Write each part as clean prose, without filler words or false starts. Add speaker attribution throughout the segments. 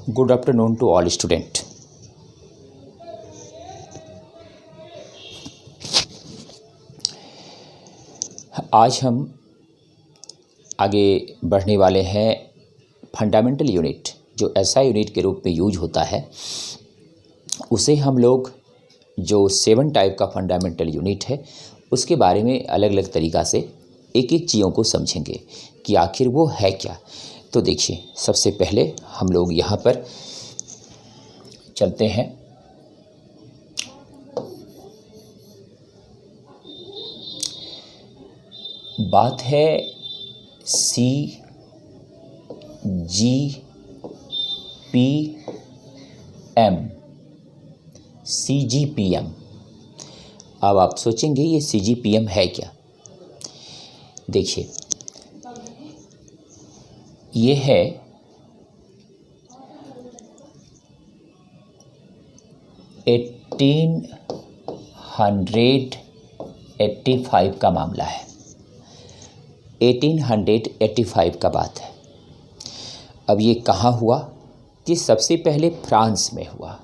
Speaker 1: Good afternoon to all student. आज हम आगे बढ़ने वाले हैं फंडामेंटल यूनिट, जो ऐसा यूनिट के रूप में यूज होता है। उसे हम लोग जो 7 टाइप का फंडामेंटल यूनिट है उसके बारे में अलग अलग तरीक़ा से एक एक चीज़ों को समझेंगे कि आखिर वो है क्या। तो देखिए, सबसे पहले हम लोग यहाँ पर चलते हैं। बात है CGPM। अब आप सोचेंगे ये CGPM है क्या। देखिए, ये है 1885 का मामला है। 1885 का बात है। अब ये कहाँ हुआ? कि सबसे पहले फ्रांस में हुआ।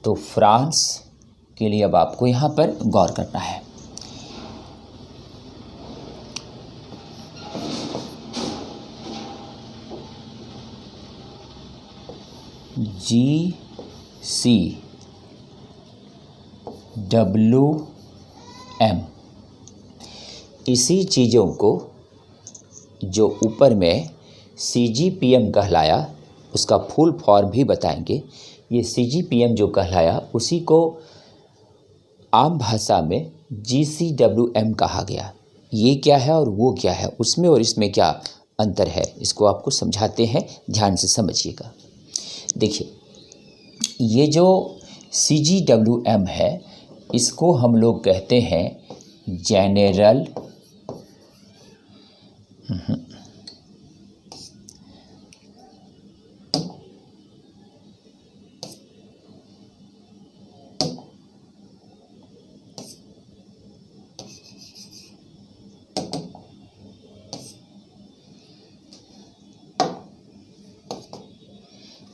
Speaker 1: तो फ्रांस के लिए अब आपको यहाँ पर गौर करना है। GCWM, इसी चीज़ों को जो ऊपर में CGPM कहलाया, उसका फुल फॉर्म भी बताएंगे। ये CGPM जो कहलाया उसी को आम भाषा में GCWM कहा गया। ये क्या है और वो क्या है, उसमें और इसमें क्या अंतर है, इसको आपको समझाते हैं, ध्यान से समझिएगा। देखिए, ये जो CGWM है इसको हम लोग कहते हैं जेनरल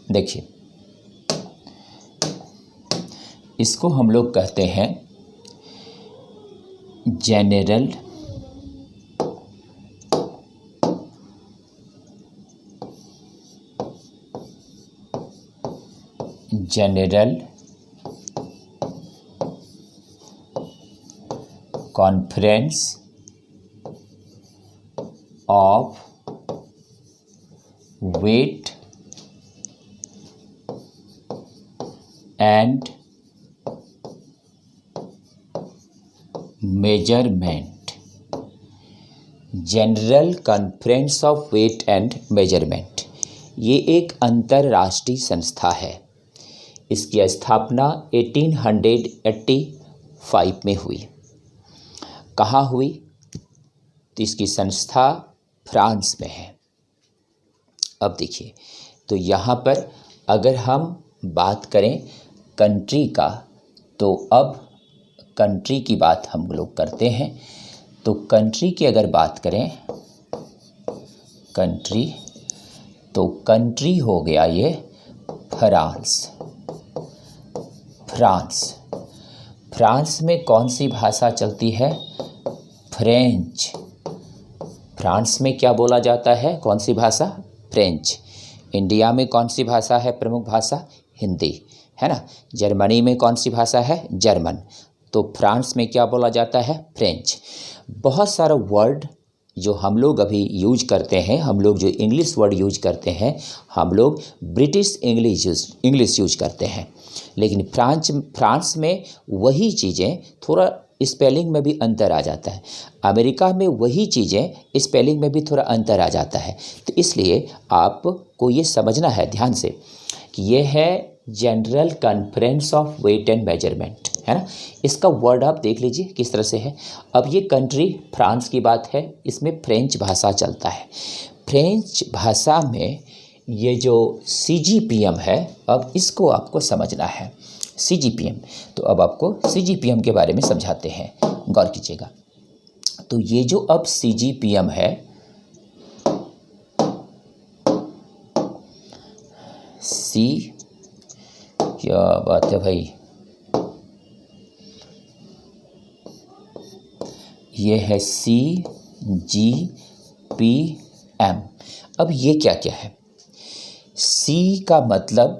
Speaker 1: देखिए, इसको हम लोग कहते हैं general conference of weight and measurement. General conference of weight and measurement, ये एक अंतर्राष्ट्रीय संस्था है। इसकी स्थापना 1885 में हुई। कहाँ हुई? तो इसकी संस्था फ्रांस में है। अब देखिए, तो यहाँ पर अगर हम बात करें कंट्री का, तो अब कंट्री की बात हम लोग करते हैं। तो कंट्री की अगर बात करें, कंट्री, तो कंट्री हो गया ये फ्रांस। फ्रांस में कौन सी भाषा चलती है? फ्रेंच। फ्रांस में क्या बोला जाता है? कौन सी भाषा? फ्रेंच। इंडिया में कौन सी भाषा है प्रमुख भाषा? हिंदी, है ना। जर्मनी में कौन सी भाषा है? जर्मन। तो फ्रांस में क्या बोला जाता है? फ्रेंच। बहुत सारा वर्ड जो हम लोग अभी यूज करते हैं, हम लोग जो इंग्लिश वर्ड यूज करते हैं, हम लोग ब्रिटिश इंग्लिश यूज करते हैं। लेकिन फ्रांस में वही चीज़ें थोड़ा स्पेलिंग में भी अंतर आ जाता है। अमेरिका में वही चीज़ें स्पेलिंग में भी थोड़ा अंतर आ जाता है। तो इसलिए आपको ये समझना है ध्यान से कि ये है general conference of weight and measurement, है ना। इसका वर्ड आप देख लीजिए किस तरह से है। अब ये कंट्री फ्रांस की बात है, इसमें फ्रेंच भाषा चलता है। फ्रेंच भाषा में ये जो CGPM है, अब इसको आपको समझना है। CGPM, तो अब आपको CGPM के बारे में समझाते हैं, गौर कीजिएगा। तो ये जो अब CGPM है, सी, क्या बात है भाई, ये है सी जी पी एम। अब ये क्या क्या है? सी का मतलब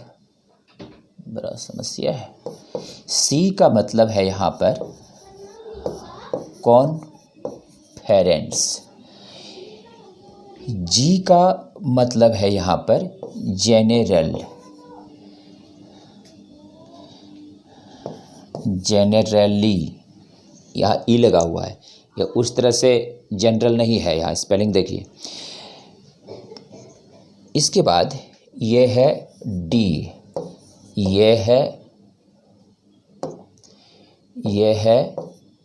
Speaker 1: बड़ा समस्या है। सी का मतलब है यहाँ पर कॉन्फ्रेंस। जी का मतलब है यहाँ पर जेनरल, जेनरली, यहाँ ई लगा हुआ है, ये उस तरह से जनरल नहीं है, यहाँ स्पेलिंग देखिए। इसके बाद ये है डी, ये है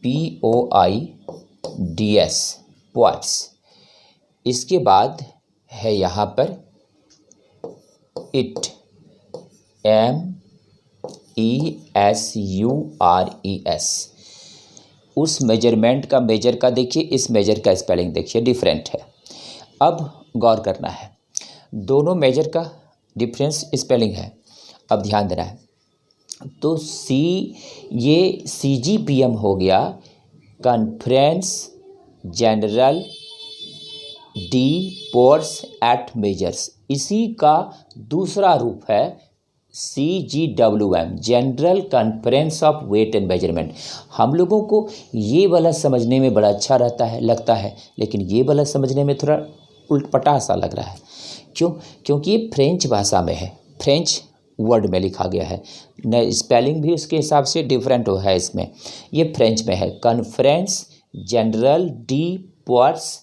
Speaker 1: POIDS, पोइट्स। इसके बाद है यहाँ पर इट, MESURES। उस मेजरमेंट का, मेजर का देखिए, इस मेजर का स्पेलिंग देखिए, डिफरेंट है। अब गौर करना है, दोनों मेजर का डिफरेंस स्पेलिंग है, अब ध्यान देना है। तो सी, ये CGPM हो गया, कॉन्फ्रेंस जनरल डी पोर्स एट मेजर्स। इसी का दूसरा रूप है CGWM, general conference of weight and measurement. हम लोगों को ये वाला समझने में बड़ा अच्छा लगता है, लेकिन ये वाला समझने में थोड़ा उल्टपटा सा लग रहा है। क्यों? क्योंकि ये फ्रेंच भाषा में है, फ्रेंच वर्ड में लिखा गया है, न स्पेलिंग भी उसके हिसाब से डिफरेंट है इसमें। ये फ्रेंच में है, कॉन्फ्रेंस जनरल डी पोर्स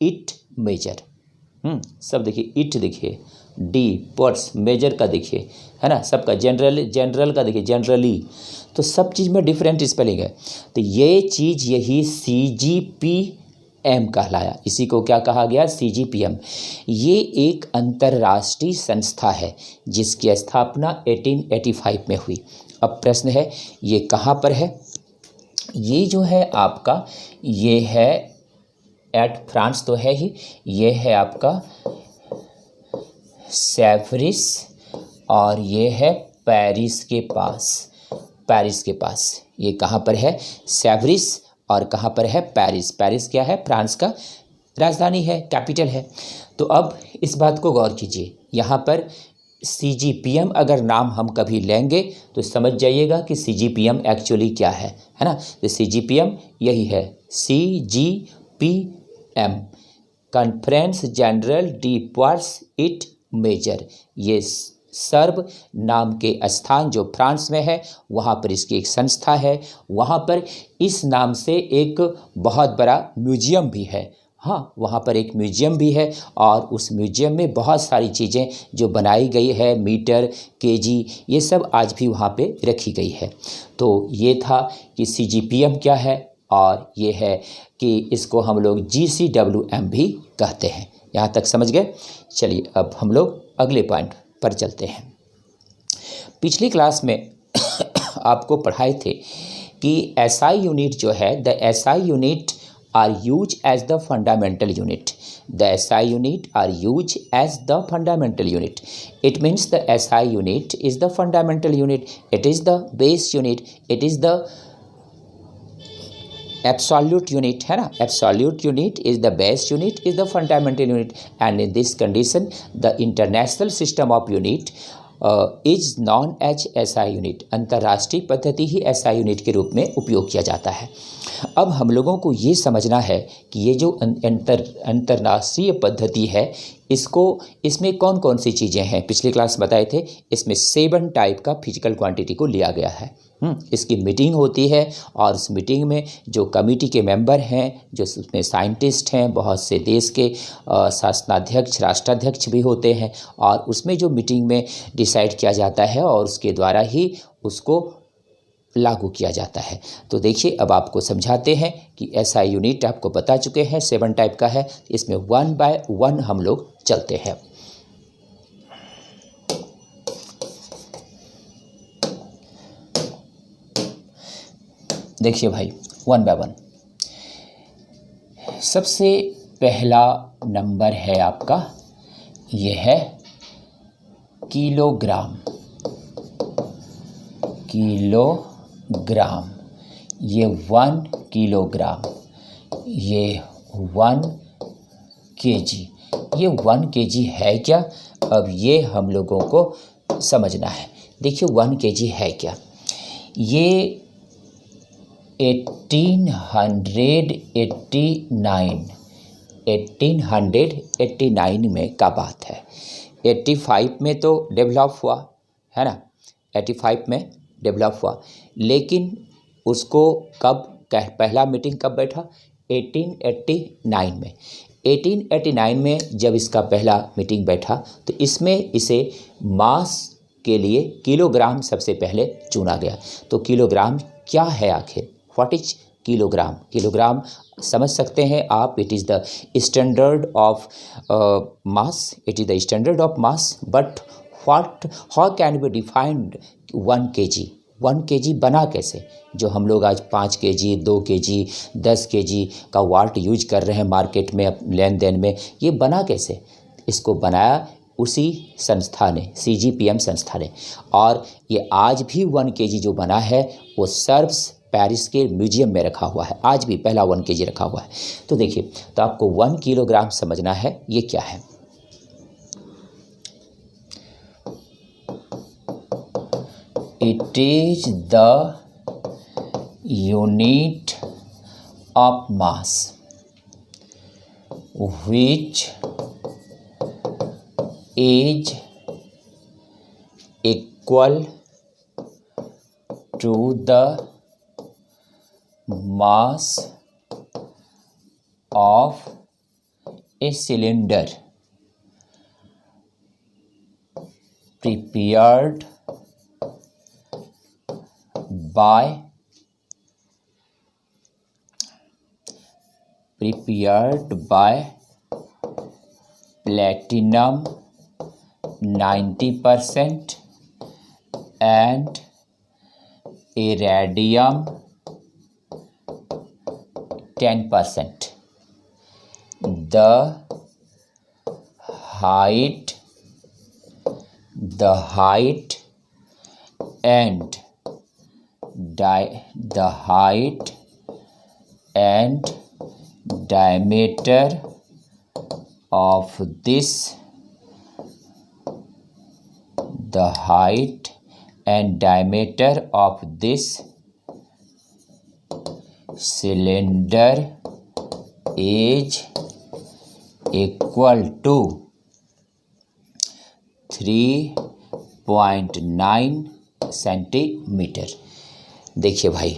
Speaker 1: इट मेजर। सब देखिए, इट देखिए, डी पोर्स, मेजर का देखिए, है ना, सबका जनरल का देखिए, जनरली। तो सब चीज़ में डिफरेंट स्पेलिंग है। तो ये चीज़ यही CGPM कहलाया। इसी को क्या कहा गया? CGPM। ये एक अंतर्राष्ट्रीय संस्था है जिसकी स्थापना 1885 में हुई। अब प्रश्न है, ये कहाँ पर है? ये जो है आपका, ये है एट फ्रांस तो है ही, ये है आपका सेवरिस, और ये है पेरिस के पास, पेरिस के पास। ये कहाँ पर है? सेवरिस, और कहाँ पर है? पेरिस। पेरिस क्या है? फ्रांस का राजधानी है, कैपिटल है। तो अब इस बात को गौर कीजिए, यहाँ पर CGPM अगर नाम हम कभी लेंगे तो समझ जाइएगा कि CGPM एक्चुअली क्या है ना। तो CGPM यही है, CGPM, कॉन्फ्रेंस जनरल डी पोर्स इट मेजर। ये सर्ब नाम के स्थान जो फ्रांस में है, वहाँ पर इसकी एक संस्था है। वहाँ पर इस नाम से एक बहुत बड़ा म्यूजियम भी है। हाँ, वहाँ पर एक म्यूजियम भी है, और उस म्यूजियम में बहुत सारी चीज़ें जो बनाई गई है, मीटर, केजी, ये सब आज भी वहाँ पे रखी गई है। तो ये था कि CGPM क्या है, और ये है कि इसको हम लोग GCWM भी कहते हैं। यहाँ तक समझ गए? चलिए अब हम लोग अगले पॉइंट पर चलते हैं। पिछली क्लास में आपको पढ़ाए थे कि SI यूनिट जो है, the SI unit are used as the fundamental unit. The SI unit are used as the fundamental unit. It means the SI unit is the fundamental unit. It is the base unit. It is the absolute unit, है ना। Absolute unit is the base unit, is the fundamental unit, and in this condition the international system of unit is known as SI unit. अंतर्राष्ट्रीय पद्धति ही SI unit के रूप में उपयोग किया जाता है। अब हम लोगों को ये समझना है कि ये जो अंतर्राष्ट्रीय पद्धति है, इसमें कौन कौन सी चीज़ें हैं। पिछली क्लास बताए थे, इसमें 7 टाइप का फिजिकल क्वांटिटी को लिया गया है। इसकी मीटिंग होती है, और उस मीटिंग में जो कमेटी के मेंबर हैं, जो उसमें साइंटिस्ट हैं, बहुत से देश के शासनाध्यक्ष, राष्ट्राध्यक्ष भी होते हैं, और उसमें जो मीटिंग में डिसाइड किया जाता है और उसके द्वारा ही उसको लागू किया जाता है। तो देखिए, अब आपको समझाते हैं कि SI यूनिट आपको बता चुके हैं 7 टाइप का है। इसमें 1 बाय 1 हम लोग चलते हैं। देखिए भाई, 1 बाय 1। सबसे पहला नंबर है आपका, ये है किलोग्राम, किलोग्राम, ये 1 किलोग्राम, ये 1 केजी। ये 1 केजी है क्या? अब ये हम लोगों को समझना है। देखिए 1 केजी है क्या? ये 1889 में का बात है। 85 में तो डेवलप हुआ है ना, 85 में डेवलप हुआ, लेकिन उसको कब पहला मीटिंग कब बैठा? 1889 में। 1889 में जब इसका पहला मीटिंग बैठा तो इसमें इसे मास के लिए किलोग्राम सबसे पहले चुना गया। तो किलोग्राम क्या है आखिर? What is kilogram? किलोग्राम समझ सकते हैं आप, it is the standard of mass, it is the standard of mass, but what, how can be defined 1 KG? 1 KG बना कैसे? जो हम लोग आज 5 केजी, 2 केजी, 10 केजी का वाट यूज कर रहे हैं मार्केट में लेन देन में, ये बना कैसे? इसको बनाया उसी संस्था ने, CGPM संस्था ने। और ये आज भी 1 केजी जो बना है वो सर्ब्स पेरिस के म्यूजियम में रखा हुआ है, आज भी पहला 1 केजी रखा हुआ है। तो देखिए, तो आपको 1 किलोग्राम समझना है ये क्या है। It is the unit of mass which is equal to the mass of a cylinder prepared by platinum 90% and iridium 10%. The height and diameter of this cylinder is equal to 3.9 centimetre. देखिए भाई,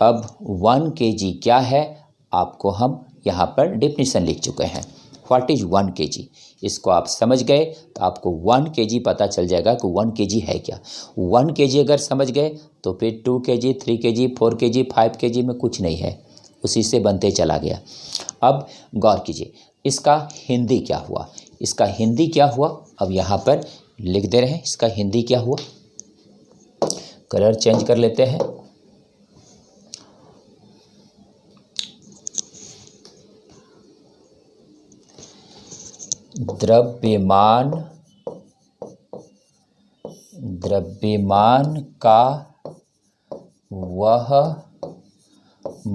Speaker 1: अब 1 KG क्या है आपको हम यहाँ पर definition लिख चुके हैं। व्हाट इज 1 केजी, इसको आप समझ गए तो आपको 1 केजी पता चल जाएगा कि 1 केजी है क्या। 1 केजी अगर समझ गए तो फिर 2 केजी, 3 केजी, 4 केजी, 5 केजी में कुछ नहीं है, उसी से बनते चला गया। अब गौर कीजिए, इसका हिंदी क्या हुआ? इसका हिंदी क्या हुआ अब यहाँ पर लिख दे रहे हैं। इसका हिंदी क्या हुआ? कलर चेंज कर लेते हैं। द्रव्यमान का वह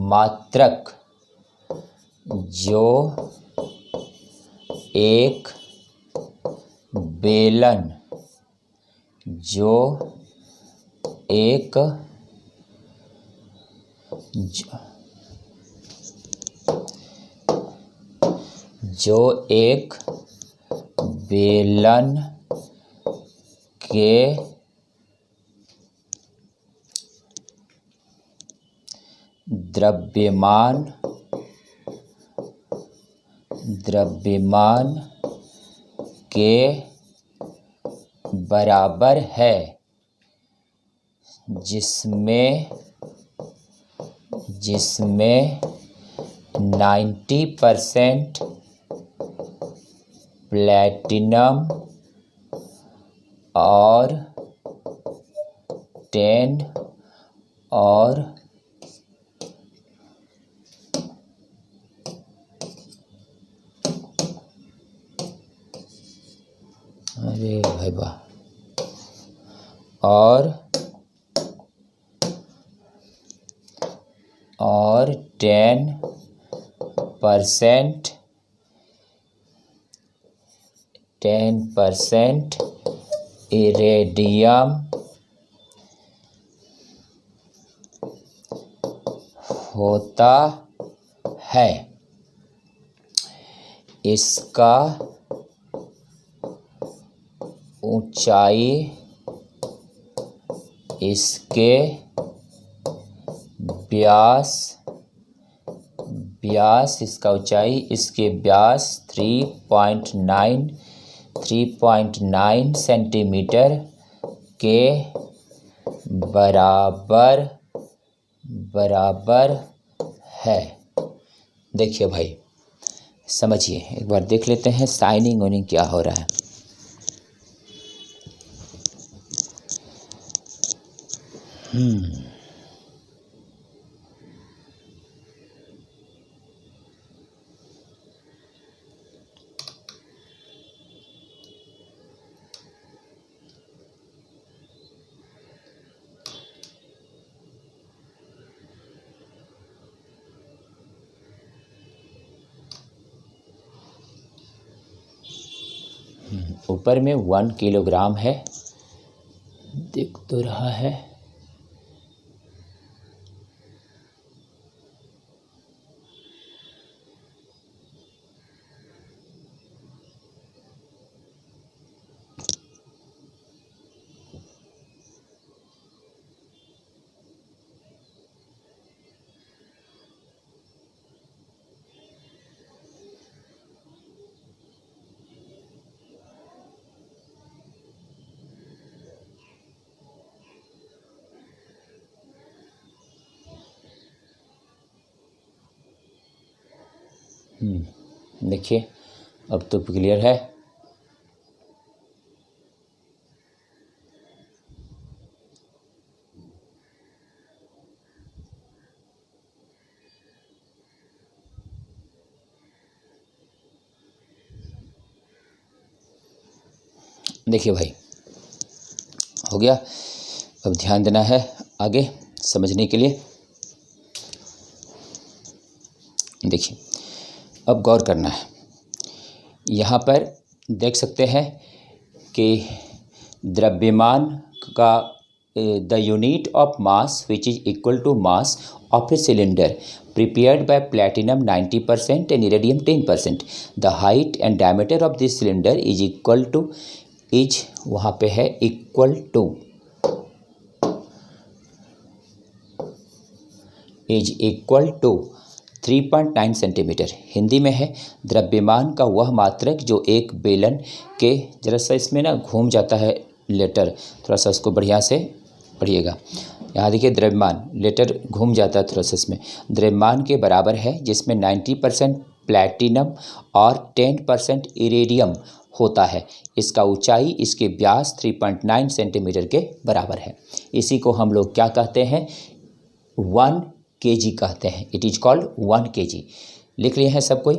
Speaker 1: मात्रक जो एक बेलन के द्रव्यमान के बराबर है, जिसमें 90% प्लैटिनम और 10 और अरे भाई वाह, और 10% इरेडियम होता है। इसका ऊंचाई इसके व्यास इसका ऊंचाई इसके व्यास 3.9 सेंटीमीटर के बराबर है। देखिए भाई, समझिए, एक बार देख लेते हैं साइनिंग ओनिंग क्या हो रहा है। ऊपर में 1 किलोग्राम है, दिख तो रहा है। देखिए, अब तो क्लियर है। देखिए भाई, हो गया। अब ध्यान देना है आगे समझने के लिए। देखिए, अब गौर करना है। यहाँ पर देख सकते हैं कि द्रव्यमान का the unit of mass which is equal to mass of a cylinder prepared by platinum 90% and iridium 10%. The height and diameter of this cylinder is equal to वहाँ पे है equal to is equal to 3.9 centimetre. Hindi में है द्रव्यमान का वह मात्रक जो एक बेलन के, जरा सा इसमें ना घूम जाता है लेटर, थोड़ा सा उसको बढ़िया से पढ़िएगा। यहाँ देखिए, द्रव्यमान, लेटर घूम जाता है थोड़ा सा इसमें, द्रव्यमान के बराबर है जिसमें 90% प्लैटिनम और 10% इरेडियम होता है। इसका ऊंचाई इसके व्यास 3.9 सेंटीमीटर के बराबर है। इसी को हम लोग क्या कहते हैं? 1 kg कहते हैं। It is called 1 kg। लिख लिए हैं सब कोई?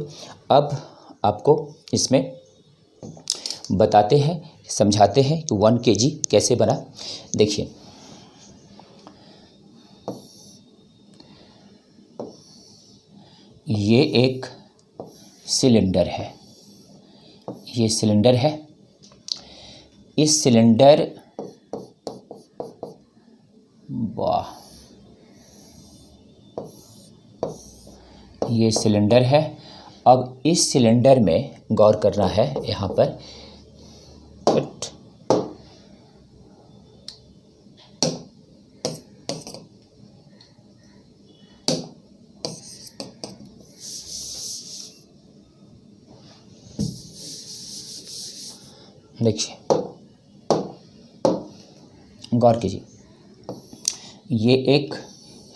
Speaker 1: अब आपको इसमें बताते हैं, समझाते हैं कि 1 kg कैसे बना। देखिए, ये एक सिलेंडर है, ये सिलेंडर है। इस सिलेंडर, वाह, ये सिलेंडर है। अब इस सिलेंडर में गौर करना है। यहाँ पर देखिए, गौर कीजिए, ये एक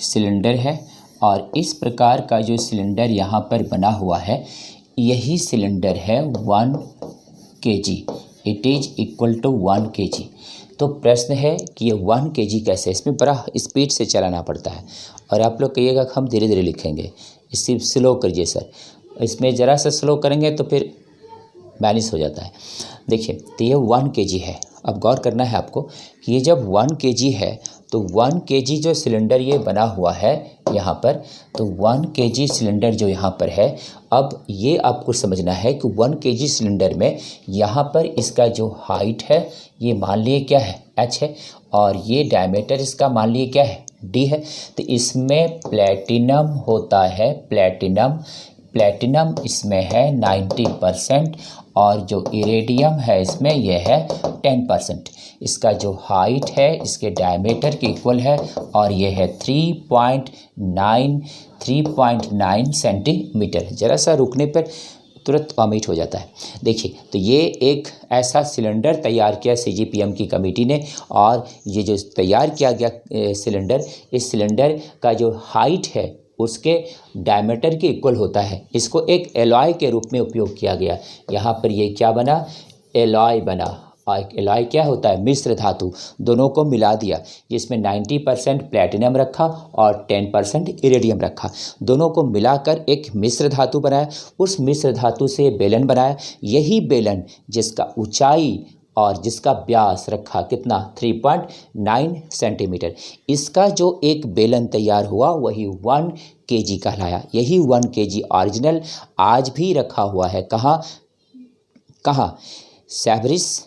Speaker 1: सिलेंडर है और इस प्रकार का जो सिलेंडर यहाँ पर बना हुआ है, यही सिलेंडर है 1 kg। It is equal to 1 kg। तो प्रश्न है कि ये 1 kg कैसे? इसमें बड़ा स्पीड से चलाना पड़ता है और आप लोग कहिएगा कि हम धीरे धीरे लिखेंगे, इसे स्लो करिए सर। इसमें ज़रा सा स्लो करेंगे तो फिर बैलेंस हो जाता है। देखिए, तो ये 1 kg है। अब गौर करना है आपको ये जब 1 kg है तो 1 kg जो सिलेंडर ये बना हुआ है यहाँ पर, तो 1 kg सिलेंडर जो यहाँ पर है, अब ये आपको समझना है कि 1 kg सिलेंडर में यहाँ पर इसका जो हाइट है ये मान लिए क्या है, h है, और ये डायमीटर इसका मान लिए क्या है, d है। तो इसमें प्लेटिनम होता है, प्लेटिनम इसमें है 90% और जो इरेडियम है इसमें यह है 10%। इसका जो हाइट है इसके डायमीटर के इक्वल है और यह है 3.9 सेंटीमीटर। ज़रा सा रुकने पर तुरंत वॉमिट हो जाता है। देखिए, तो ये एक ऐसा सिलेंडर तैयार किया CGPM की कमेटी ने, और ये जो तैयार किया गया सिलेंडर, इस सिलेंडर का जो हाइट है उसके डायमीटर के इक्वल होता है। इसको एक एलॉय के रूप में उपयोग किया गया। यहाँ पर ये क्या बना, एलॉय बना। और एलॉय क्या होता है, मिश्र धातु, दोनों को मिला दिया, जिसमें 90% प्लेटिनम रखा और 10% इरेडियम रखा, दोनों को मिलाकर एक मिश्र धातु बनाया। उस मिश्र धातु से बेलन बनाया। यही बेलन जिसका ऊंचाई और जिसका व्यास रखा कितना, 3.9 सेंटीमीटर, इसका जो एक बेलन तैयार हुआ वही 1 kg कहलाया। यही 1 kg ओरिजिनल आज भी रखा हुआ है। कहाँ, सेवरिस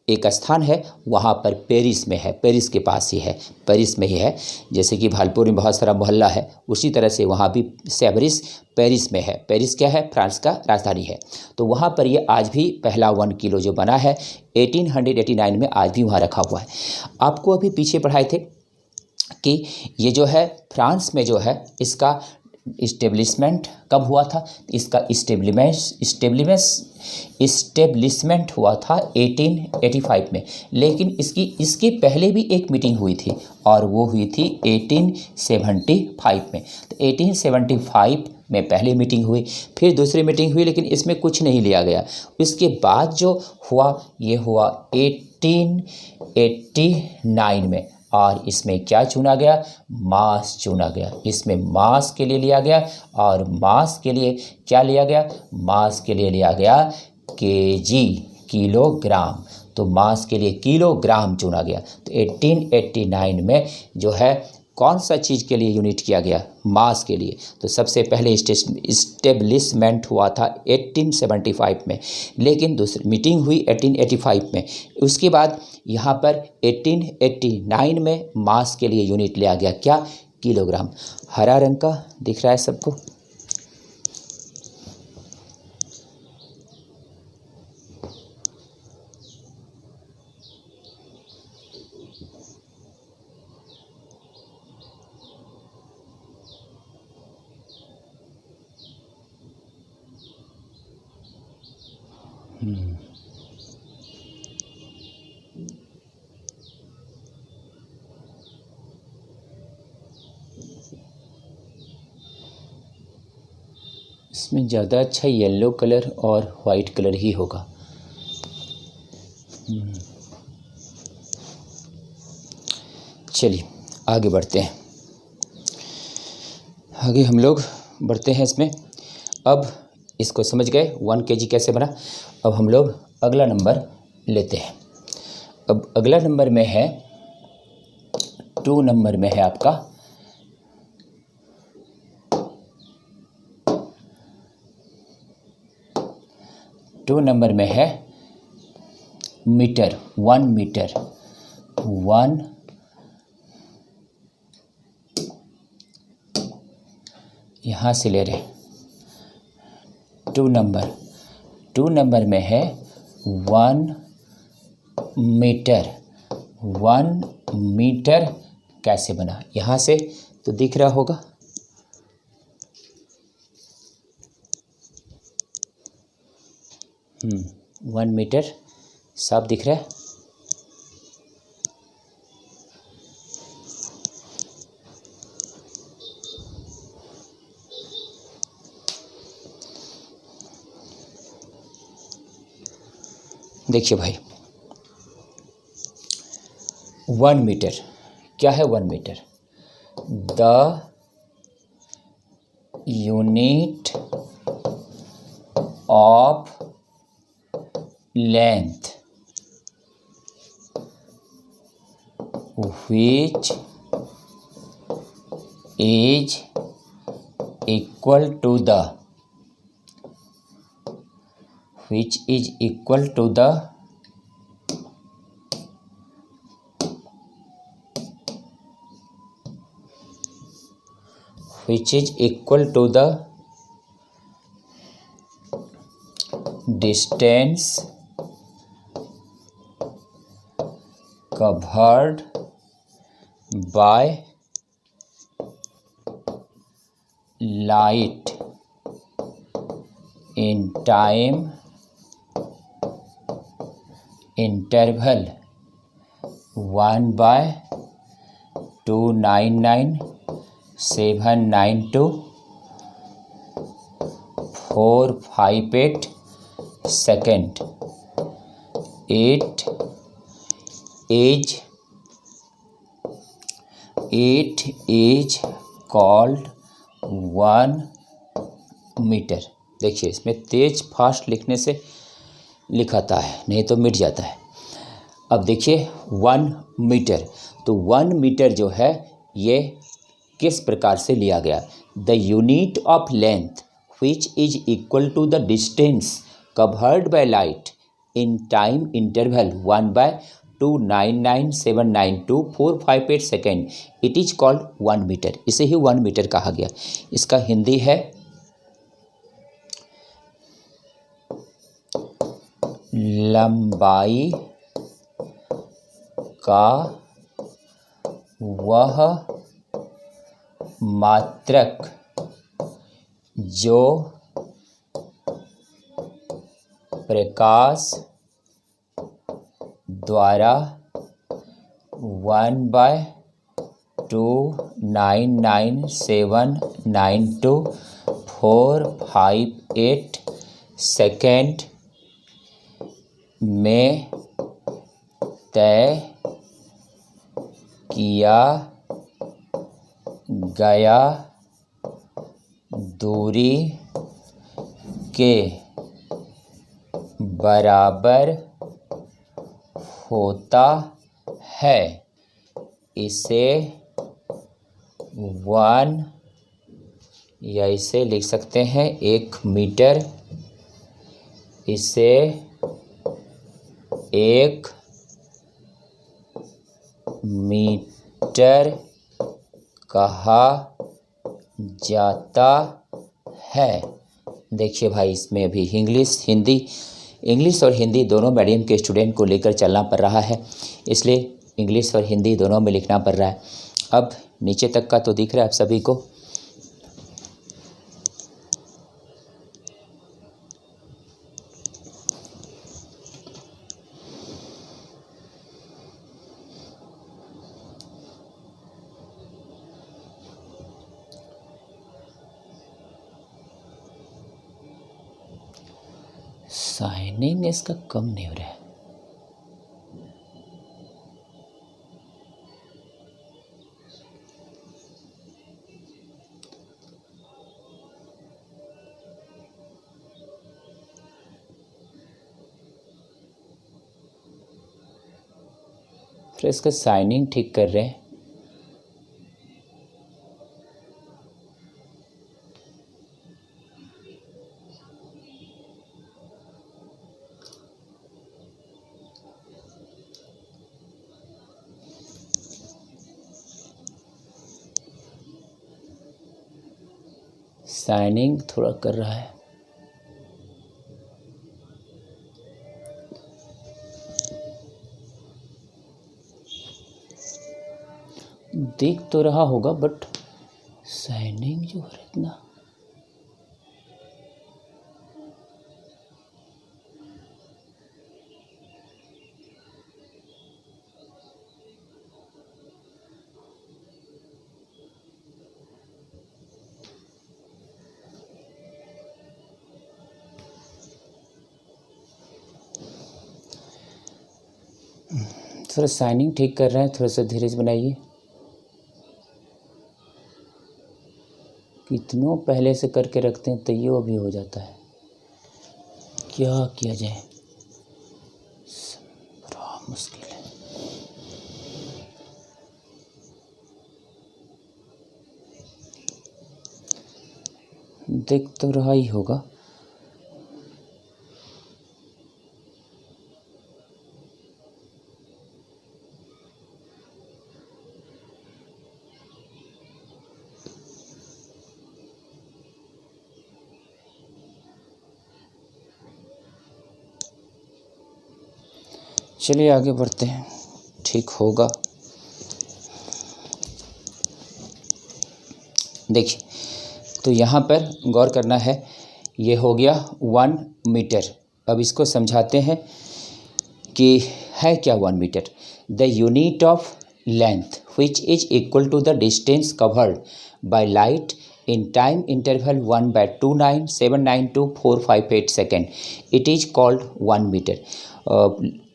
Speaker 1: एक स्थान है, वहाँ पर पेरिस में है, पेरिस के पास ही है, पेरिस में ही है। जैसे कि भालपुर में बहुत सारा मोहल्ला है, उसी तरह से वहाँ भी सेवरिस पेरिस में है। पेरिस क्या है, फ्रांस का राजधानी है। तो वहाँ पर ये आज भी पहला 1 किलो जो बना है 1889 में, आज भी वहाँ रखा हुआ है। आपको अभी पीछे पढ़ाए थे कि ये जो है फ्रांस में जो है इसका इस्टेब्लिशमेंट कब हुआ था। इसका इस्टेब्लिशमेंट हुआ था 1885 में, लेकिन इसके पहले भी एक मीटिंग हुई थी और वो हुई थी 1875 में। तो 1875 में पहली मीटिंग हुई, फिर दूसरी मीटिंग हुई, लेकिन इसमें कुछ नहीं लिया गया। इसके बाद जो हुआ ये हुआ 1889 में, और इसमें क्या चुना गया, मास चुना गया। इसमें मास के लिए लिया गया, और मास के लिए क्या लिया गया, मास के लिए लिया गया केजी, किलोग्राम। तो मास के लिए किलोग्राम चुना गया। तो 1889 में जो है कौन सा चीज़ के लिए यूनिट किया गया, मास के लिए। तो सबसे पहले इस्टेब्लिशमेंट हुआ था 1875 में, लेकिन दूसरी मीटिंग हुई 1885 में। उसके बाद यहाँ पर 1889 में मास के लिए यूनिट लिया गया, क्या, किलोग्राम। हरा रंग का दिख रहा है सबको। इसमें ज़्यादा अच्छा येलो कलर और वाइट कलर ही होगा। चलिए आगे बढ़ते हैं, आगे हम लोग बढ़ते हैं इसमें। अब इसको समझ गए 1 kg कैसे बना। अब हम लोग अगला नंबर लेते हैं। अब अगला नंबर में है 2 नंबर में है आपका 2 नंबर में है मीटर, 1 मीटर, 1 यहाँ से ले रहे। 2 नंबर में है 1 मीटर। 1 मीटर कैसे बना, यहाँ से तो दिख रहा होगा। वन मीटर साफ दिख रहा है। देखिए भाई, 1 मीटर क्या है, 1 metre the unit of length which is equal to the which is equal to the which is equal to the distance covered by light in time interval 1/299,792,458 second. It is called 1 metre. देखिए इसमें तेज fast लिखने से लिखाता है, नहीं तो मिट जाता है। अब देखिए 1 मीटर, तो 1 मीटर जो है ये किस प्रकार से लिया गया। The unit of length which is equal to the distance covered by light in time interval 1/299,792,458 second. It is called 1 metre. इसे ही 1 मीटर कहा गया। इसका हिंदी है लंबाई का वह मात्रक जो प्रकाश द्वारा 1/299,792,458 सेकेंड में तय किया गया दूरी के बराबर होता है। इसे 1 या इसे लिख सकते हैं 1 मीटर। इसे 1 मीटर कहा जाता है। देखिए भाई इसमें भी इंग्लिश और हिंदी दोनों मीडियम के स्टूडेंट को लेकर चलना पड़ रहा है, इसलिए इंग्लिश और हिंदी दोनों में लिखना पड़ रहा है। अब नीचे तक का तो दिख रहा है आप सभी को। साइनिंग इसका कम नहीं हो रहा है। फिर इसका साइनिंग ठीक कर रहे हैं। साइनिंग थोड़ा कर रहा है। देख तो रहा होगा बट साइनिंग जो है इतना थोड़ा साइनिंग ठीक कर रहे हैं। थोड़ा सा धीरे से बनाइए। कितनों पहले से करके रखते हैं तो ये भी हो जाता है। क्या किया जाए, बड़ा मुश्किल है। दिख तो रहा ही होगा। चलिए आगे बढ़ते हैं, ठीक होगा। देखिए, तो यहाँ पर गौर करना है, ये हो गया 1 मीटर। अब इसको समझाते हैं कि है क्या 1 metre. The unit of length which is equal to the distance covered by light in time interval 1/29792458 second, it is called 1 metre.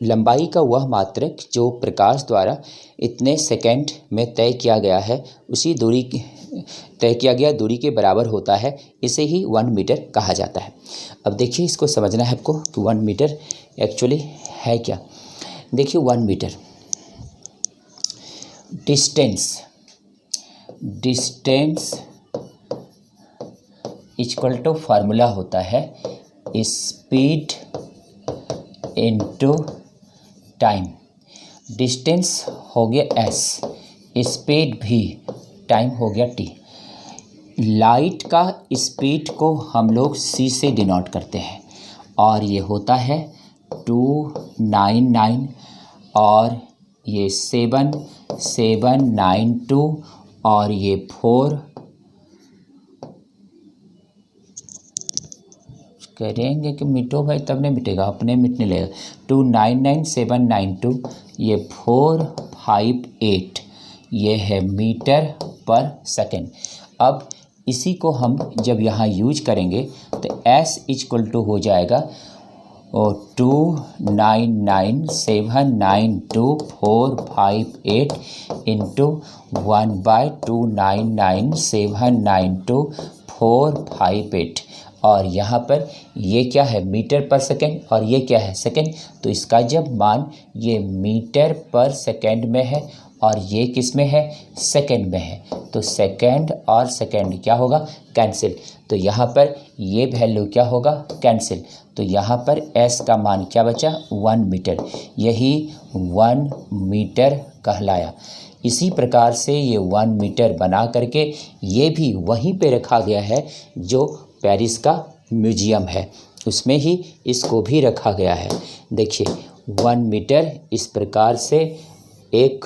Speaker 1: लंबाई का वह मात्रक जो प्रकाश द्वारा इतने सेकंड में तय किया गया है, उसी दूरी तय किया गया दूरी के बराबर होता है, इसे ही 1 मीटर कहा जाता है। अब देखिए, इसको समझना है आपको कि 1 मीटर एक्चुअली है क्या। देखिए, 1 metre distance equal to formula होता है स्पीड इनटू टाइम। डिस्टेंस हो गया s, स्पीड भी, टाइम हो गया t। लाइट का स्पीड को हम लोग c से डिनोट करते हैं और ये होता है 299 और ये 7792 और ये 4 करेंगे कि मिटो भाई, तब नहीं मिटेगा, अपने मिटने लगेगा। 299792 ये 458 ये है मीटर पर सेकेंड। अब इसी को हम जब यहाँ यूज करेंगे तो s इक्वल टू हो जाएगा 299792458 इंटू 1/29979248 और यहाँ पर ये क्या है, मीटर पर सेकेंड और ये क्या है, सेकेंड। तो इसका जब मान ये मीटर पर सेकेंड में है और ये किस में है, सेकेंड में है, तो सेकेंड और सेकेंड क्या होगा, कैंसिल। तो यहाँ पर ये वैल्यू क्या होगा, कैंसिल। तो यहाँ पर s का मान क्या बचा, 1 मीटर। यही 1 मीटर कहलाया। इसी प्रकार से ये 1 मीटर बना करके ये भी वहीं पे रखा गया है जो पेरिस का म्यूजियम है, उसमें ही इसको भी रखा गया है। देखिए, 1 मीटर इस प्रकार से 1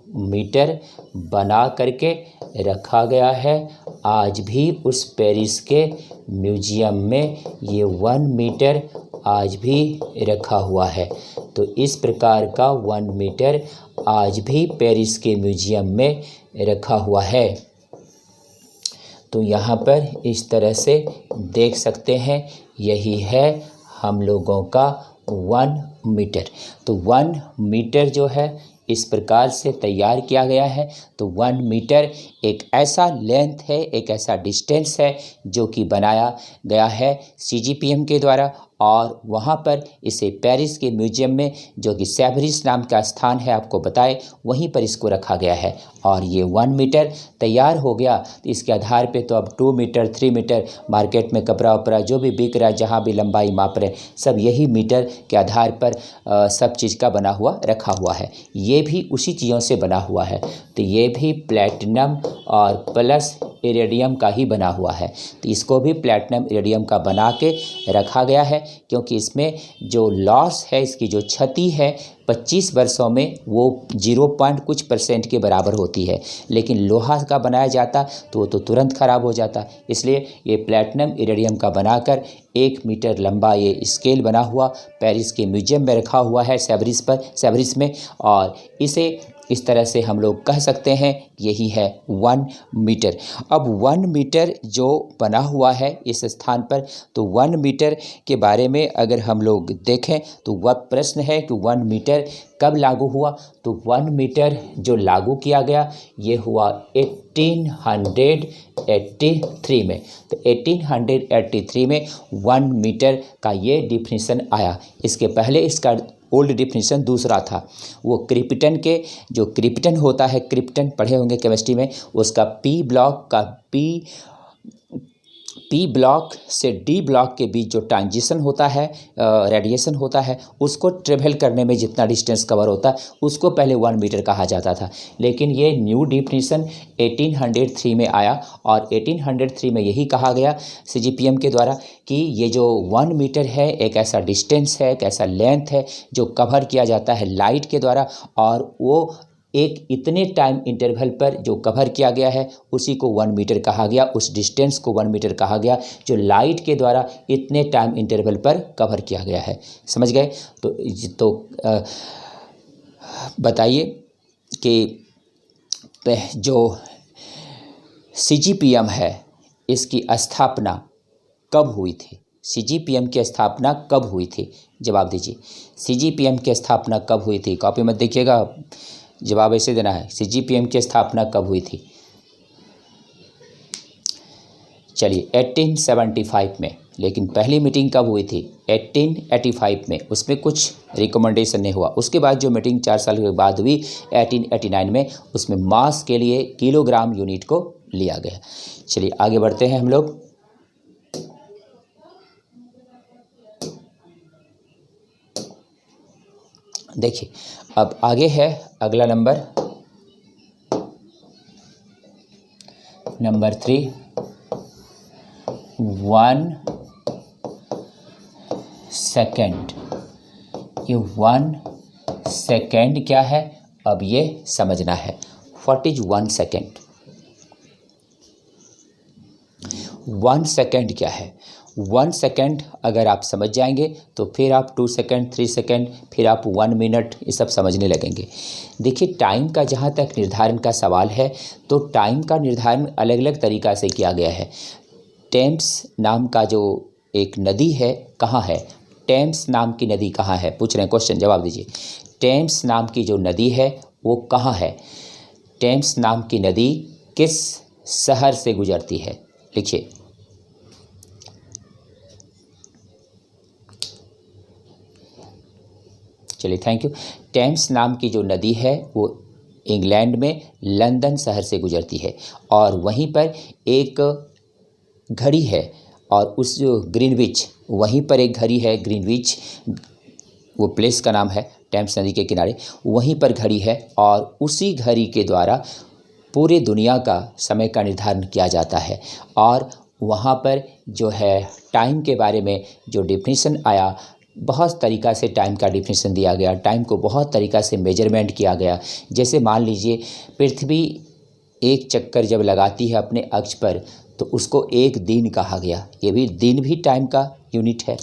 Speaker 1: मीटर बना करके रखा गया है। आज भी उस पेरिस के म्यूजियम में ये 1 मीटर आज भी रखा हुआ है। तो इस प्रकार का 1 मीटर आज भी पेरिस के म्यूजियम में रखा हुआ है। तो यहाँ पर इस तरह से देख सकते हैं, यही है हम लोगों का 1 मीटर। तो 1 मीटर जो है इस प्रकार से तैयार किया गया है। तो 1 मीटर एक ऐसा लेंथ है, एक ऐसा डिस्टेंस है जो कि बनाया गया है CGPM के द्वारा और वहाँ पर इसे पेरिस के म्यूजियम में, जो कि सेवरिस नाम का स्थान है आपको बताए, वहीं पर इसको रखा गया है। और ये 1 मीटर तैयार हो गया। तो इसके आधार पे तो अब 2 मीटर 3 मीटर मार्केट में कपड़ा वपड़ा जो भी बिक रहा है, जहाँ भी लंबाई माप रहे, सब यही मीटर के आधार पर सब चीज़ का बना हुआ रखा हुआ है। ये भी उसी चीज़ों से बना हुआ है। तो ये भी प्लैटिनम और प्लस इरेडियम का ही बना हुआ है। तो इसको भी प्लैटिनम इरेडियम का बना के रखा गया है, क्योंकि इसमें जो लॉस है, इसकी जो क्षति है 25 वर्षों में वो 0.कुछ% के बराबर होती है। लेकिन लोहा का बनाया जाता तो वो तो तुरंत ख़राब हो जाता। इसलिए ये प्लैटिनम इरेडियम का बनाकर 1 मीटर लंबा ये स्केल बना हुआ पेरिस के म्यूजियम में रखा हुआ है, सेवरिस में। और इसे इस तरह से हम लोग कह सकते हैं यही है 1 मीटर। अब 1 मीटर जो बना हुआ है इस स्थान पर, तो 1 मीटर के बारे में अगर हम लोग देखें तो वह प्रश्न है कि 1 मीटर कब लागू हुआ। तो 1 मीटर जो लागू किया गया ये हुआ 1883 में। तो 1883 में 1 मीटर का ये डिफिनीशन आया। इसके पहले इसका ओल्ड डिफिनीशन दूसरा था। वो क्रिप्टन के, जो क्रिप्टन होता है, क्रिप्टन पढ़े होंगे केमिस्ट्री में, उसका पी ब्लॉक का पी पी ब्लॉक से डी ब्लॉक के बीच जो ट्रांजिशन होता है, रेडिएशन होता है, उसको ट्रेवल करने में जितना डिस्टेंस कवर होता है उसको पहले 1 मीटर कहा जाता था। लेकिन ये न्यू डिफिनीशन 1803 में आया और 1803 में यही कहा गया CGPM के द्वारा कि ये जो 1 मीटर है एक ऐसा डिस्टेंस है, एक ऐसा लेंथ है जो कवर किया जाता है लाइट के द्वारा, और वो एक इतने टाइम इंटरवल पर जो कवर किया गया है उसी को 1 मीटर कहा गया, उस डिस्टेंस को 1 मीटर कहा गया जो लाइट के द्वारा इतने टाइम इंटरवल पर कवर किया गया है। समझ गए? तो बताइए कि जो CGPM है इसकी स्थापना कब हुई थी? CGPM की स्थापना कब हुई थी? जवाब दीजिए। CGPM की स्थापना कब हुई थी? कॉपी मत देखिएगा, जवाब ऐसे देना है। CGPM की स्थापना कब हुई थी? चलिए 1875 में। लेकिन पहली मीटिंग कब हुई थी? 1885 में। उसमें कुछ रिकमेंडेशन नहीं हुआ। उसके बाद जो मीटिंग 4 साल के बाद हुई 1889 में, उसमें मास के लिए किलोग्राम यूनिट को लिया गया। चलिए आगे बढ़ते हैं हम लोग। देखिए अब आगे है अगला नंबर 3, 1 सेकेंड। ये 1 सेकेंड क्या है? अब ये समझना है। What is 1 second? 1 सेकेंड क्या है? 1 सेकेंड अगर आप समझ जाएंगे तो फिर आप 2 सेकेंड, 3 सेकेंड, फिर आप 1 मिनट, ये सब समझने लगेंगे। देखिए टाइम का जहाँ तक निर्धारण का सवाल है तो टाइम का निर्धारण अलग अलग तरीक़ा से किया गया है। टेम्स नाम का जो एक नदी है, कहाँ है? टेम्स नाम की नदी कहाँ है? पूछ रहे हैं क्वेश्चन, जवाब दीजिए। टेम्स नाम की जो नदी है वो कहाँ है? टेम्स नाम की नदी किस शहर से गुजरती है? लिखिए। चलिए थैंक यू। टेम्स नाम की जो नदी है वो इंग्लैंड में लंदन शहर से गुजरती है, और वहीं पर एक घड़ी है, और उस जो ग्रीनविच, वहीं पर एक घड़ी है ग्रीनविच, वो प्लेस का नाम है टेम्स नदी के किनारे, वहीं पर घड़ी है, और उसी घड़ी के द्वारा पूरे दुनिया का समय का निर्धारण किया जाता है। और वहाँ पर जो है टाइम के बारे में जो डिफिनीशन आया, बहुत तरीक़ा से टाइम का डिफिनीशन दिया गया, टाइम को बहुत तरीक़ा से मेजरमेंट किया गया। जैसे मान लीजिए पृथ्वी एक चक्कर जब लगाती है अपने अक्ष पर तो उसको एक दिन कहा गया, ये भी दिन भी टाइम का यूनिट है।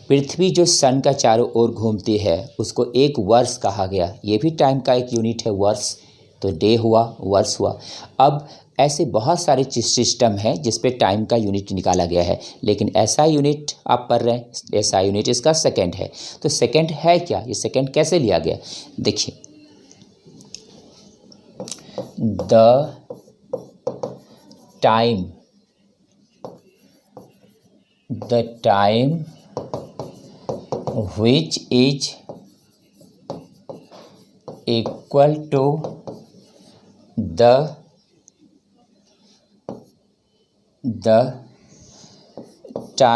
Speaker 1: पृथ्वी जो सन का चारों ओर घूमती है उसको एक वर्ष कहा गया, ये भी टाइम का एक यूनिट है, वर्ष। तो डे हुआ, वर्ष हुआ। अब ऐसे बहुत सारे सिस्टम हैं जिस पे टाइम का यूनिट निकाला गया है, लेकिन ऐसा यूनिट आप पढ़ रहे हैं, ऐसा यूनिट इसका सेकंड है। तो सेकंड है क्या? ये सेकंड कैसे लिया गया? देखिए, the time which is equal to the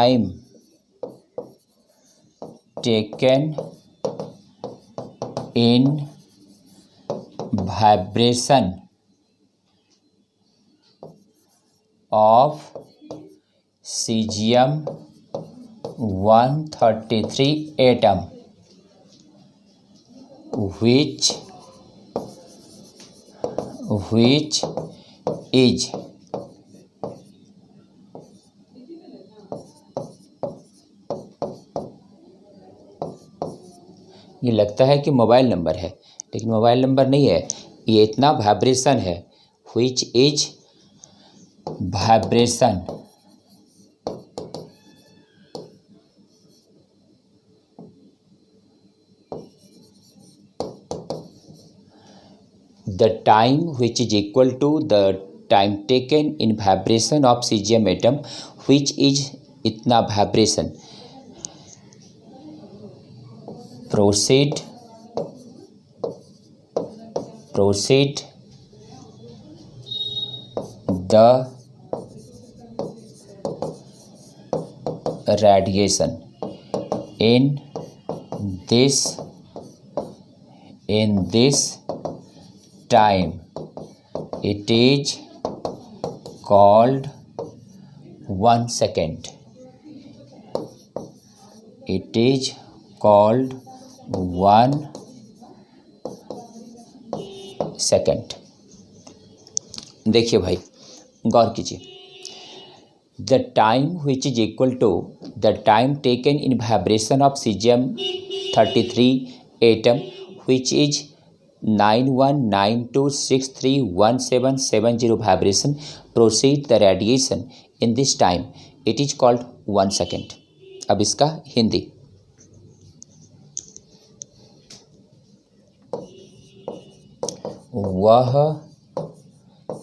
Speaker 1: time taken in vibration of cesium-133 atom, which is ये लगता है कि मोबाइल नंबर है, लेकिन मोबाइल नंबर नहीं है, ये इतना वाइब्रेशन है। which is vibration the time which is equal to the time taken in vibration of cesium atom, which is इतना vibration। proceed the radiation in this time, it is called 1 second. It is called 1 second. देखिए भाई, गौर कीजिए. The time which is equal to the time taken in vibration of cesium-33 atom, which is 9192631770 vibration, proceed the radiation in this time, it is called 1 second. अब इसका हिंदी. वह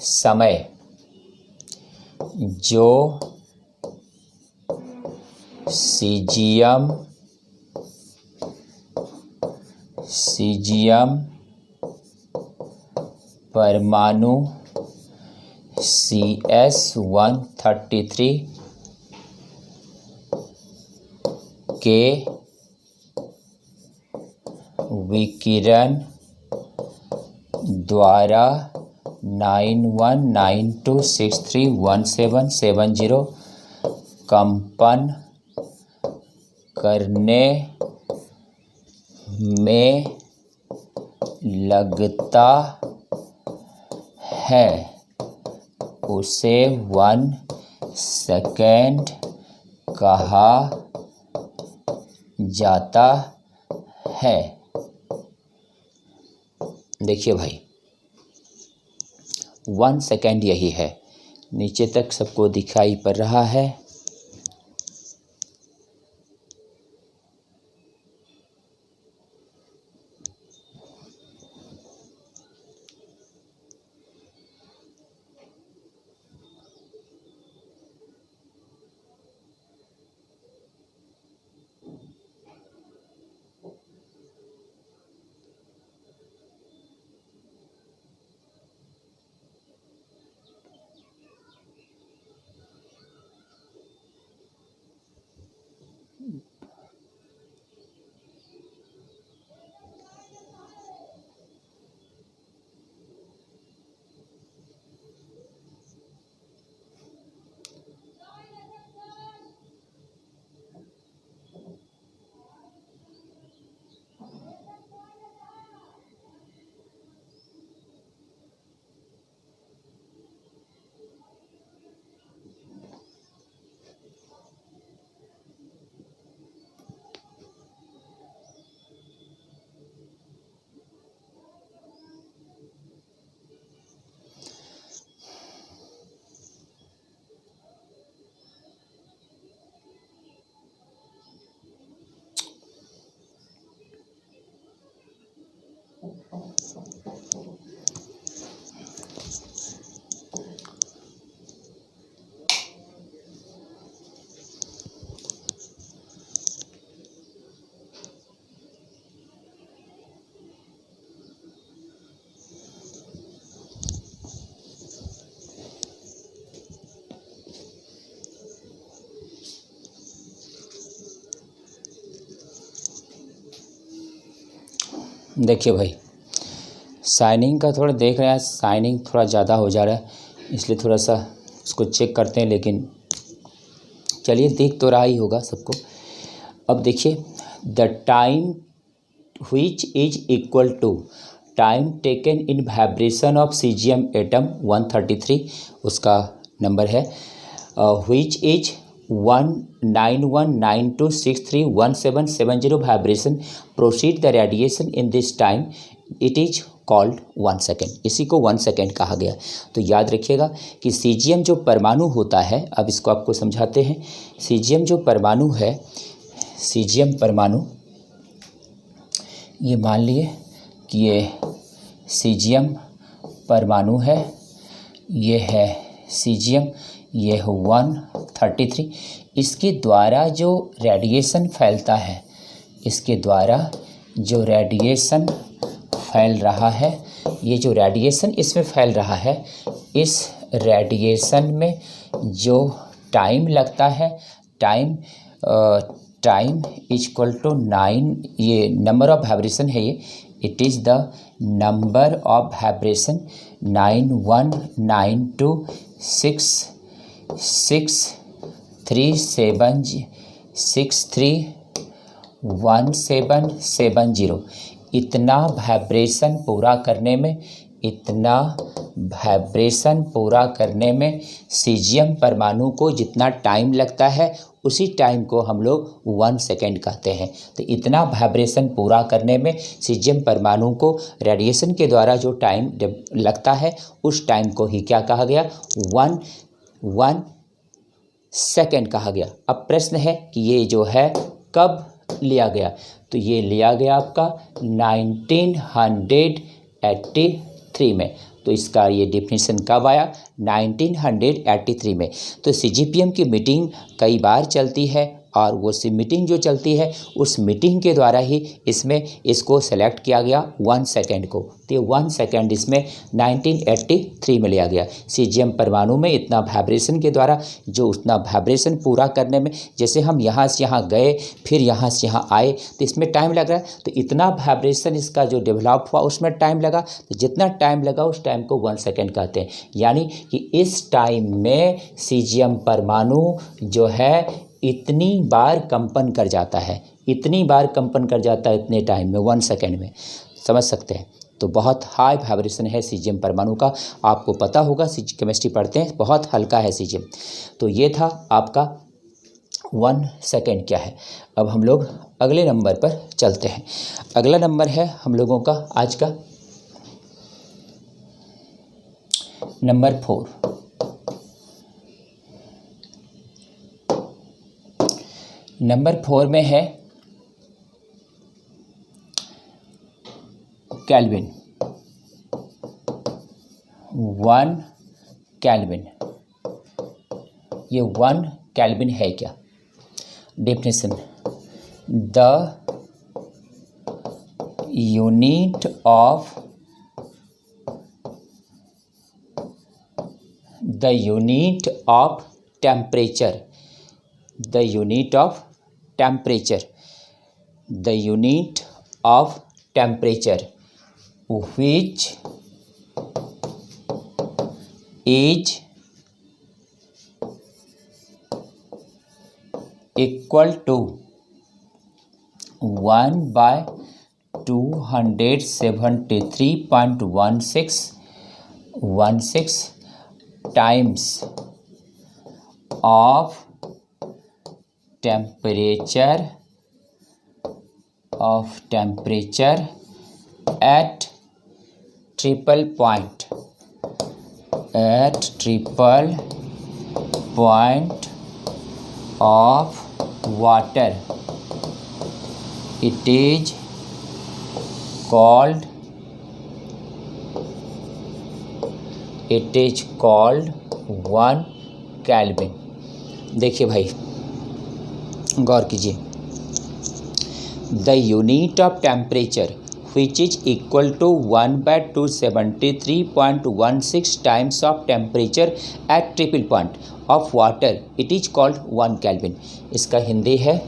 Speaker 1: समय जो caesium परमाणु CS-133 के विकिरण द्वारा 9192631770 कंपन करने में लगता है, उसे 1 सेकेंड कहा जाता है. देखिए भाई, 1 सेकेंड यही है. नीचे तक सबको दिखाई पड़ रहा है. देखिए भाई, शाइनिंग का थोड़ा देख रहे हैं, शाइनिंग थोड़ा ज़्यादा हो जा रहा है, इसलिए थोड़ा सा उसको चेक करते हैं. लेकिन चलिए, देख तो रहा ही होगा सबको. अब देखिए, the time which is equal to time taken in vibration of caesium atom 133, उसका नंबर है which is 19192631770 vibration, proceed the radiation in this time, it is called 1 second. इसी को 1 सेकेंड कहा गया. तो याद रखिएगा कि सीजियम जो परमाणु होता है, अब इसको आपको समझाते हैं. सीजियम जो परमाणु है, सीजियम परमाणु, ये मान लिए कि ये सीजियम परमाणु है, ये है सीजियम, ये है 133. इसके द्वारा जो रेडिएशन फैलता है, इसके द्वारा जो रेडिएशन फैल रहा है, ये जो रेडिएशन इसमें फैल रहा है, इस रेडिएशन में जो टाइम लगता है, time time is equal to 9, ये नंबर ऑफ वाइब्रेशन है ये, it is the number of vibration 91926637631770। इतना वाइब्रेशन पूरा करने में सीजियम परमाणु को जितना टाइम लगता है उसी टाइम को हम लोग 1 सेकेंड कहते हैं। तो इतना वाइब्रेशन पूरा करने में सीजियम परमाणु को रेडिएशन के द्वारा जो टाइम लगता है उस टाइम को ही क्या कहा गया, 1 सेकेंड कहा गया। अब प्रश्न है कि ये जो है कब लिया गया, तो ये लिया गया आपका 1983 में। तो इसका ये डेफिनेशन कब आया, 1983 में। तो सीजीपीएम की मीटिंग कई बार चलती है और वो सी मीटिंग जो चलती है उस मीटिंग के द्वारा ही इसको सेलेक्ट किया गया 1 सेकेंड को। तो 1 सेकेंड इसमें 1983 में लिया गया। सीजियम परमाणु में इतना वाइब्रेशन के द्वारा जो उतना वाइब्रेशन पूरा करने में, जैसे हम यहाँ से यहाँ गए फिर यहाँ से यहाँ आए तो इसमें टाइम लग रहा है, तो इतना वाइब्रेशन इसका जो डेवलप हुआ उसमें टाइम लगा, तो जितना टाइम लगा उस टाइम को 1 सेकेंड कहते हैं। यानी कि इस टाइम में सीजियम परमाणु जो है इतनी बार कंपन कर जाता है, इतने टाइम में 1 सेकेंड में, समझ सकते हैं। तो बहुत हाई वाइब्रेशन है सीजियम परमाणु का, आपको पता होगा, केमिस्ट्री पढ़ते हैं, बहुत हल्का है सीजियम। तो ये था आपका 1 सेकेंड क्या है। अब हम लोग अगले नंबर पर चलते हैं। अगला नंबर है हम लोगों का आज का नंबर 4। नंबर 4 में है केल्विन, 1 केल्विन। ये 1 केल्विन है क्या, definition, the unit of temperature, the unit of temperature which is equal to 1/273.16 times of temperature at triple point of water. It is called 1 kelvin. देखिए भाई गौर कीजिए, the unit of temperature which is equal to 1/273.16 times of temperature at triple point of water, it is called 1 kelvin. इसका हिंदी है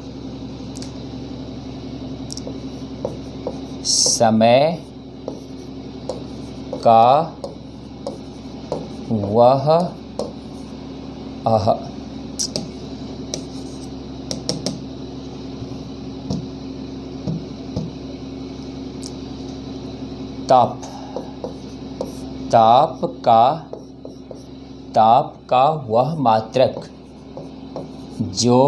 Speaker 1: समय का वह ताप का वह मात्रक जो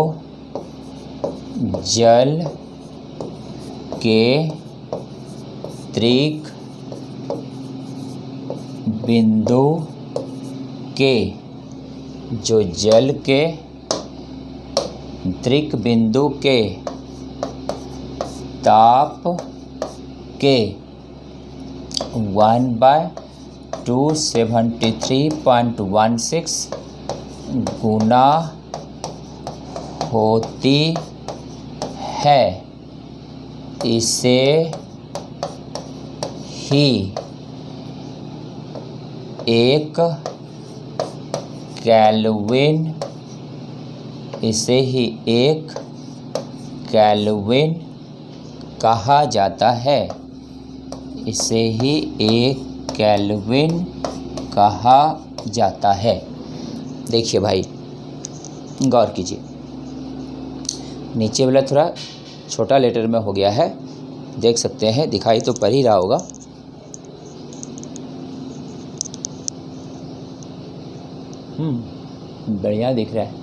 Speaker 1: जल के त्रिक बिंदु के ताप के 1/273.16 गुना होती है, इसे ही 1 केल्विन केल्विन कहा जाता है, इसे ही 1 केल्विन कहा जाता है। देखिए भाई, गौर कीजिए, नीचे वाला थोड़ा छोटा लेटर में हो गया है, देख सकते हैं, दिखाई तो पड़ ही रहा होगा। बढ़िया दिख रहा है,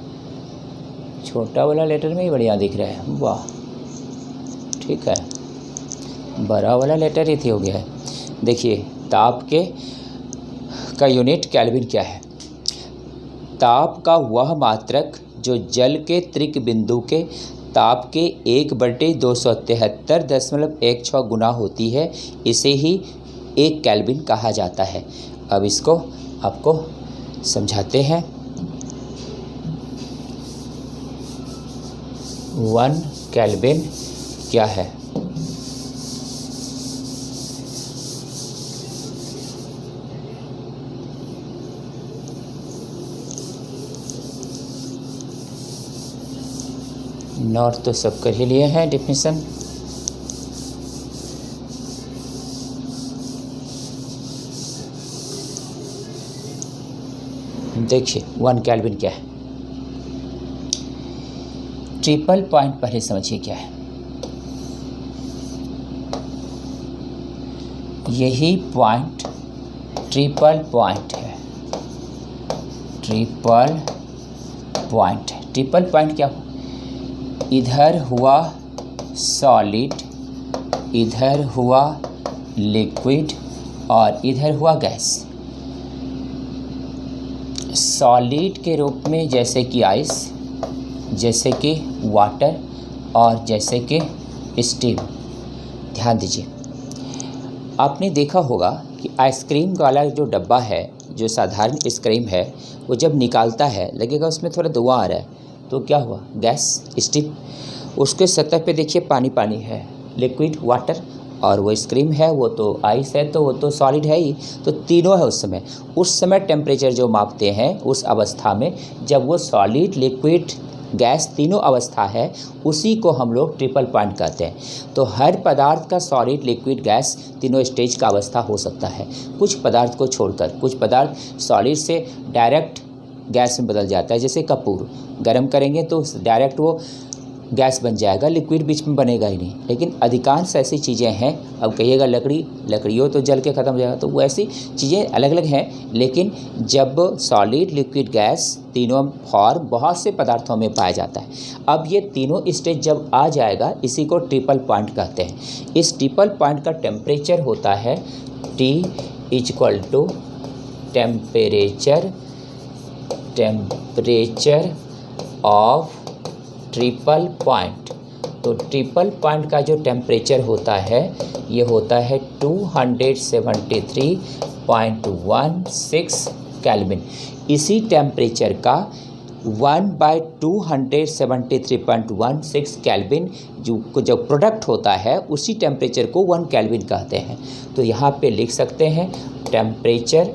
Speaker 1: छोटा वाला लेटर में ही बढ़िया दिख रहा है, वाह ठीक है। बड़ा वाला लेटर ही हो गया है। देखिए, ताप का यूनिट केल्विन क्या है? ताप का वह मात्रक जो जल के त्रिक बिंदु के ताप के 1/273.16 गुना होती है, इसे ही 1 केल्विन कहा जाता है। अब इसको आपको समझाते हैं। 1 केल्विन क्या है? नोट तो सब कर ही लिए हैं डेफिनेशन। देखिए 1 केल्विन क्या है। ट्रिपल पॉइंट पहले समझिए क्या है। यही पॉइंट ट्रिपल पॉइंट है। ट्रिपल पॉइंट है। ट्रिपल पॉइंट क्या? इधर हुआ सॉलिड, इधर हुआ लिक्विड और इधर हुआ गैस। सॉलिड के रूप में जैसे कि आइस, जैसे कि वाटर और जैसे कि स्टीम। ध्यान दीजिए, आपने देखा होगा कि आइसक्रीम वाला जो डब्बा है, जो साधारण आइसक्रीम है, वो जब निकालता है लगेगा उसमें थोड़ा धुआं आ रहा है, तो क्या हुआ? Gas, steam. उसके सतह पे देखिए पानी पानी है, लिक्विड, वाटर, और वो आइसक्रीम है, वो तो आइस है, तो वो तो सॉलिड है ही। तो तीनों है उस समय टेम्परेचर जो मापते हैं उस अवस्था में, जब वो सॉलिड, लिक्विड, गैस तीनों अवस्था है, उसी को हम लोग ट्रिपल पॉइंट कहते हैं। तो हर पदार्थ का सॉलिड, लिक्विड, गैस तीनों स्टेज का अवस्था हो सकता है। कुछ पदार्थ को छोड़कर, कुछ पदार्थ सॉलिड से डायरेक्ट गैस में बदल जाता है। जैसे कपूर गर्म करेंगे तो डायरेक्ट वो गैस बन जाएगा, लिक्विड बीच में बनेगा ही नहीं। लेकिन अधिकांश ऐसी चीज़ें हैं, अब कहिएगा लकड़ियों तो जल के ख़त्म हो जाएगा, तो वो ऐसी चीज़ें अलग अलग हैं। लेकिन जब सॉलिड, लिक्विड, गैस तीनों फॉर्म बहुत से पदार्थों में पाया जाता है। अब ये तीनों स्टेज जब आ जाएगा, इसी को ट्रिपल पॉइंट कहते हैं। इस ट्रिपल पॉइंट का टेम्परेचर होता है T = temperature of triple point. तो ट्रिपल पॉइंट का जो टेम्परेचर होता है, ये होता है 273.16 केल्विन। इसी टेम्परेचर का 1/273.16 केल्विन जो प्रोडक्ट होता है, उसी टेम्परेचर को 1 केल्विन कहते हैं। तो यहाँ पे लिख सकते हैं टेम्परेचर,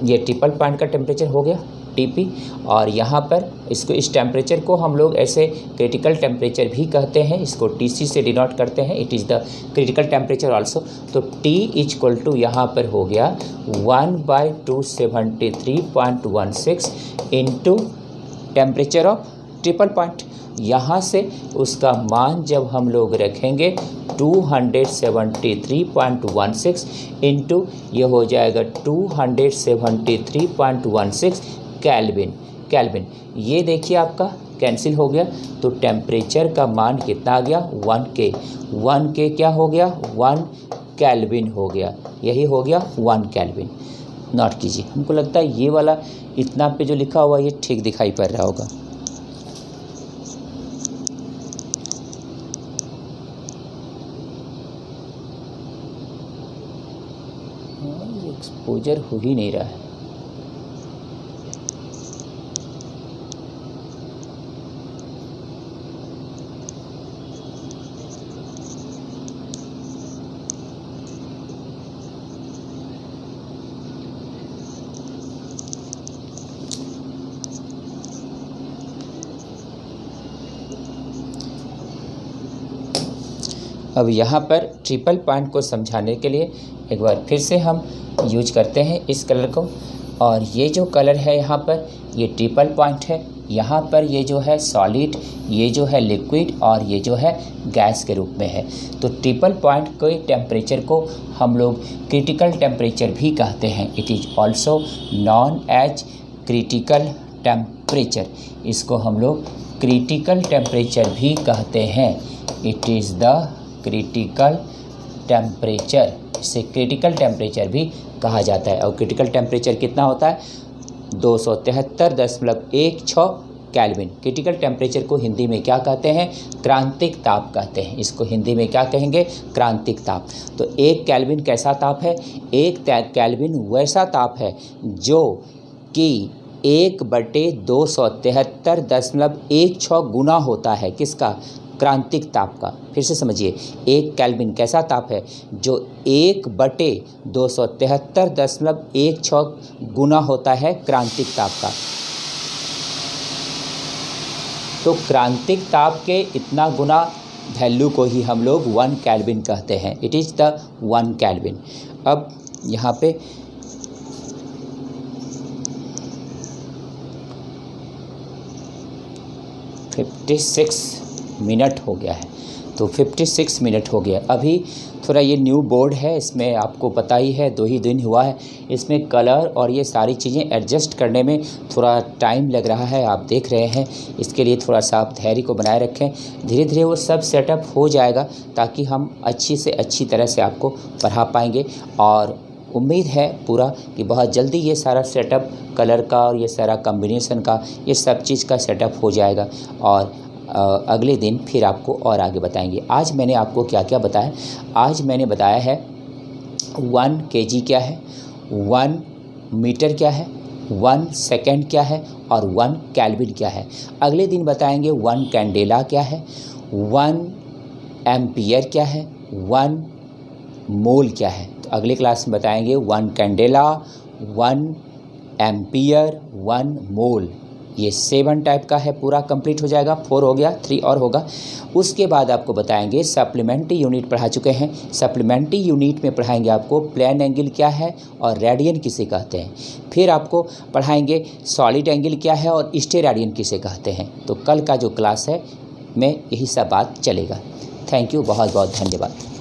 Speaker 1: ये ट्रिपल पॉइंट का टेम्परेचर हो गया TP, और यहाँ पर इस टेम्परेचर को हम लोग ऐसे क्रिटिकल टेम्परेचर भी कहते हैं, इसको TC से डिनोट करते हैं, it is the critical temperature also. तो T = यहाँ पर हो गया 1/273.16 into temperature of triple point. यहाँ से उसका मान जब हम लोग रखेंगे 273.16 इंटू ये हो जाएगा 273.16 केल्विन। ये देखिए आपका कैंसिल हो गया, तो टेम्परेचर का मान कितना आ गया? 1 K क्या हो गया? 1 केल्विन हो गया। यही हो गया 1 केल्विन। नोट कीजिए, हमको लगता है ये वाला इतना पे जो लिखा हुआ ये ठीक दिखाई पड़ रहा होगा। एक्सपोजर हो ही नहीं रहा है। अब यहाँ पर ट्रिपल पॉइंट को समझाने के लिए एक बार फिर से हम यूज करते हैं इस कलर को। और ये जो कलर है यहाँ पर ये ट्रिपल पॉइंट है। यहाँ पर ये जो है सॉलिड, ये जो है लिक्विड और ये जो है गैस के रूप में है। तो ट्रिपल पॉइंट के टेम्परेचर को हम लोग क्रिटिकल टेम्परेचर भी कहते हैं। It is also known as critical temperature. इसको हम लोग क्रिटिकल टेम्परेचर भी कहते हैं। It is the critical temperature. इसे क्रिटिकल टेम्परेचर भी कहा जाता है। और क्रिटिकल टेम्परेचर कितना होता है? 273.16 केल्विन। क्रिटिकल टेम्परेचर को हिंदी में क्या कहते हैं? क्रांतिक ताप कहते हैं। इसको हिंदी में क्या कहेंगे? क्रांतिक ताप। तो 1 केल्विन कैसा ताप है? 1 केल्विन वैसा ताप है जो कि 1/273.16 गुना होता है किसका? क्रांतिक ताप का। फिर से समझिए, 1 केल्विन कैसा ताप है? जो 1/273.16 गुना होता है क्रांतिक ताप का। तो क्रांतिक ताप के इतना गुना वैल्यू को ही हम लोग 1 केल्विन कहते हैं। It is the 1 kelvin. अब यहाँ पे 56 मिनट हो गया है। तो 56 मिनट हो गया। अभी थोड़ा ये न्यू बोर्ड है, इसमें आपको पता ही है 2 ही दिन हुआ है। इसमें कलर और ये सारी चीज़ें एडजस्ट करने में थोड़ा टाइम लग रहा है, आप देख रहे हैं। इसके लिए थोड़ा सा आप धैर्य को बनाए रखें। धीरे धीरे वो सब सेटअप हो जाएगा ताकि हम अच्छी से अच्छी तरह से आपको पढ़ा पाएंगे। और उम्मीद है पूरा कि बहुत जल्दी ये सारा सेटअप कलर का और ये सारा कॉम्बिनेशन का ये सब चीज़ का सेटअप हो जाएगा। और अगले दिन फिर आपको और आगे बताएंगे। आज मैंने आपको क्या क्या बताया? आज मैंने बताया है 1 kg क्या है, 1 मीटर क्या है, 1 सेकेंड क्या है और 1 केल्विन क्या है। अगले दिन बताएंगे 1 कैंडेला क्या है, 1 एम्पियर क्या है, 1 मोल क्या है। तो अगले क्लास में बताएंगे 1 कैंडेला, 1 एम्पियर, 1 मोल। ये 7 टाइप का है, पूरा कंप्लीट हो जाएगा। 4 हो गया, 3 और होगा। उसके बाद आपको बताएंगे सप्लीमेंट्री यूनिट पढ़ा चुके हैं। सप्लीमेंट्री यूनिट में पढ़ाएंगे आपको प्लेन एंगल क्या है और रेडियन किसे कहते हैं। फिर आपको पढ़ाएंगे सॉलिड एंगल क्या है और स्टेरेडियन किसे कहते हैं। तो कल का जो क्लास है में यही सब बात चलेगा। थैंक यू, बहुत बहुत धन्यवाद।